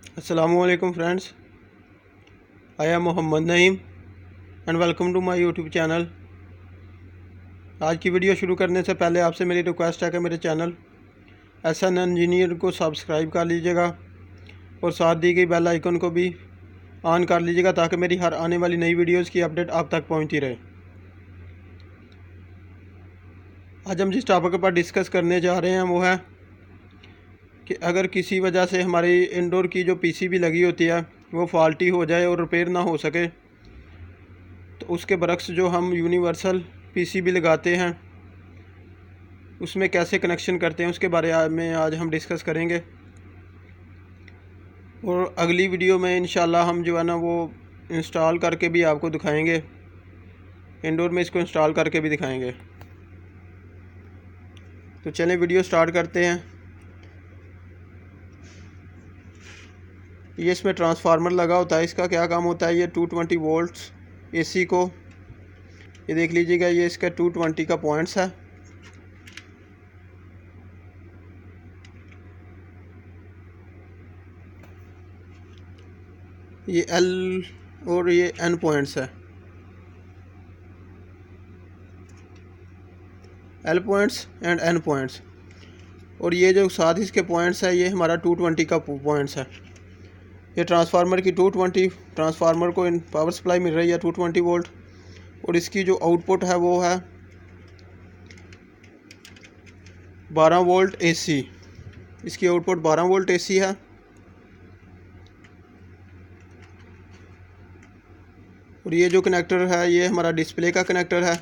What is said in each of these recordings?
Assalamualaikum friends, I am Mohammed Naeem and welcome to my YouTube channel. आज की video शुरू करने से पहले आपसे मेरी रिक्वेस्ट है कि मेरे चैनल SN इंजीनियर को सब्सक्राइब कर लीजिएगा और साथ दी गई बेल आइकन को भी ऑन कर लीजिएगा ताकि मेरी हर आने वाली नई वीडियोज़ की अपडेट आप तक पहुँचती रहे। आज हम जिस टॉपिक पर डिस्कस करने जा रहे हैं वो है कि अगर किसी वजह से हमारी इंडोर की जो PCB लगी होती है वो फॉल्टी हो जाए और रिपेयर ना हो सके तो उसके बरक्स जो हम यूनिवर्सल PCB लगाते हैं उसमें कैसे कनेक्शन करते हैं उसके बारे में आज हम डिस्कस करेंगे। और अगली वीडियो में इंशाल्लाह हम जो है ना वो इंस्टॉल करके भी आपको दिखाएंगे, इंडोर में इसको इंस्टॉल करके भी दिखाएंगे। तो चलें वीडियो स्टार्ट करते हैं। ये इसमें ट्रांसफार्मर लगा होता है, इसका क्या काम होता है, ये 220 वोल्ट्स AC को, ये देख लीजिएगा, ये इसका 220 का पॉइंट्स है। ये L और ये N पॉइंट्स है, L points and N points. और ये जो साथ इसके पॉइंट्स है ये हमारा 220 का पॉइंट्स है। ये ट्रांसफार्मर की 220 ट्रांसफार्मर को पावर सप्लाई मिल रही है 220 वोल्ट और इसकी जो आउटपुट है वो है 12 वोल्ट AC। इसकी आउटपुट 12 वोल्ट AC है। और ये जो कनेक्टर है ये हमारा डिस्प्ले का कनेक्टर है।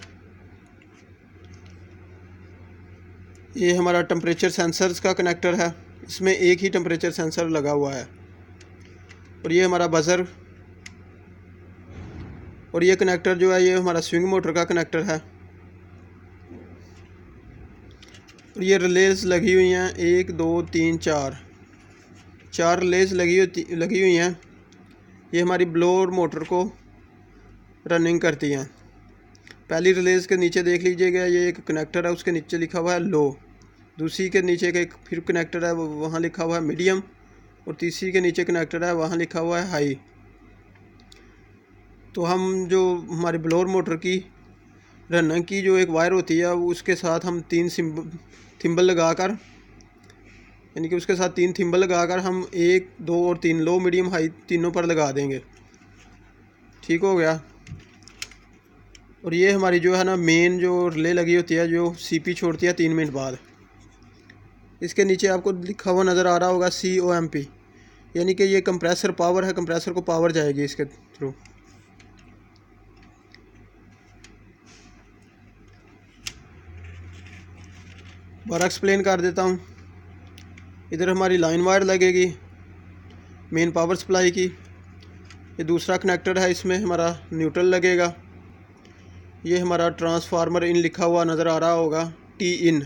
ये हमारा टेम्परेचर सेंसर्स का कनेक्टर है, इसमें एक ही टेम्परेचर सेंसर लगा हुआ है। और ये हमारा बज़र, और ये कनेक्टर जो है ये हमारा स्विंग मोटर का कनेक्टर है। और ये रिलेज लगी हुई हैं 1 2 3 4 रिलेज लगी हुई हैं। ये हमारी ब्लोअर मोटर को रनिंग करती हैं। पहली रिलेज के नीचे देख लीजिएगा, ये एक कनेक्टर है, उसके नीचे लिखा हुआ है लो। दूसरी के नीचे का एक फिर कनेक्टर है, वहाँ लिखा हुआ है मीडियम। और तीसरी के नीचे कनेक्टर है, वहाँ लिखा हुआ है हाई। तो हम जो हमारी ब्लोअर मोटर की रनिंग की जो एक वायर होती है उसके साथ हम 3 थिम्बल लगाकर, यानी कि उसके साथ 3 थिम्बल लगाकर हम 1 2 और 3 लो मीडियम हाई तीनों पर लगा देंगे। ठीक हो गया। और ये हमारी जो है ना मेन जो रिले लगी होती है जो CP छोड़ती है 3 मिनट बाद। इसके नीचे आपको लिखा हुआ नज़र आ रहा होगा COMP, यानी कि ये कंप्रेसर पावर है, कंप्रेसर को पावर जाएगी इसके थ्रू। बार एक्सप्लेन कर देता हूँ। इधर हमारी लाइन वायर लगेगी मेन पावर सप्लाई की। ये दूसरा कनेक्टर है, इसमें हमारा न्यूट्रल लगेगा। ये हमारा ट्रांसफार्मर इन लिखा हुआ नज़र आ रहा होगा, T इन,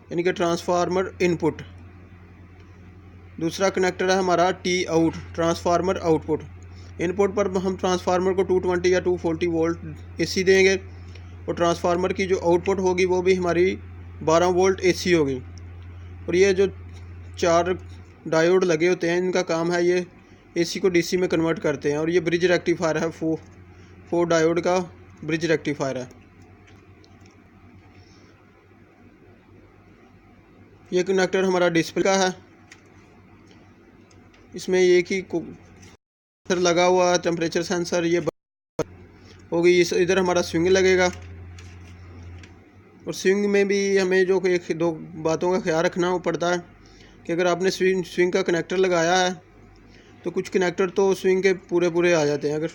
यानी कि ट्रांसफार्मर इनपुट। दूसरा कनेक्टर है हमारा T out, transformer output. Input पर हम ट्रांसफार्मर को 220 या 240 वोल्ट AC देंगे और ट्रांसफार्मर की जो आउटपुट होगी वो भी हमारी 12 वोल्ट AC होगी। और ये जो 4 डायोड लगे होते हैं इनका काम है ये AC को DC में कन्वर्ट करते हैं। और ये ब्रिज रेक्टिफायर है, 4 डायोड का ब्रिज रेक्टिफायर है। ये कनेक्टर हमारा डिस्प्ले का है, इसमें एक ही सेंसर लगा हुआ है, टेम्परेचर सेंसर ये होगी। इधर हमारा स्विंग लगेगा। और स्विंग में भी हमें जो एक 2 बातों का ख्याल रखना पड़ता है कि अगर आपने स्विंग का कनेक्टर लगाया है तो कुछ कनेक्टर तो स्विंग के पूरे आ जाते हैं। अगर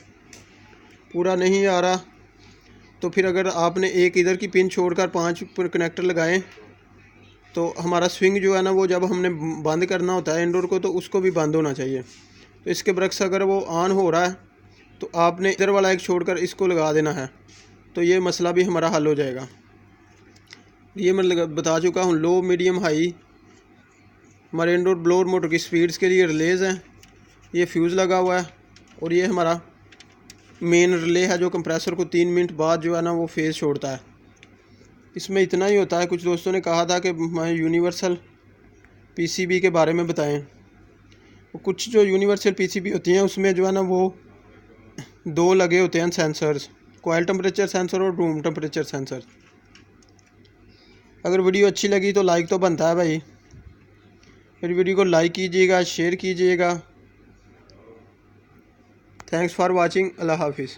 पूरा नहीं आ रहा तो फिर अगर आपने एक इधर की पिन छोड़कर 5 कनेक्टर लगाएं तो हमारा स्विंग जो है ना वो जब हमने बंद करना होता है इंडोर को तो उसको भी बंद होना चाहिए। तो इसके बरक्स अगर वो ऑन हो रहा है तो आपने इधर वाला एक छोड़कर इसको लगा देना है, तो ये मसला भी हमारा हल हो जाएगा। ये मैं बता चुका हूँ, लो मीडियम हाई हमारे इंडोर ब्लोअर मोटर की स्पीड्स के लिए रिलेज हैं। ये फ्यूज़ लगा हुआ है और ये हमारा मेन रिले है जो कंप्रेसर को 3 मिनट बाद जो है ना वो फेज़ छोड़ता है। इसमें इतना ही होता है। कुछ दोस्तों ने कहा था कि मैं यूनिवर्सल PCB के बारे में बताएं, कुछ जो यूनिवर्सल पीसीबी होती हैं उसमें जो है ना वो 2 लगे होते हैं सेंसर्स, कॉइल टेम्परेचर सेंसर और रूम टेम्परेचर सेंसर। अगर वीडियो अच्छी लगी तो लाइक तो बनता है भाई, मेरी वीडियो को लाइक कीजिएगा, शेयर कीजिएगा। Thanks for watching. अल्लाह हाफिज़।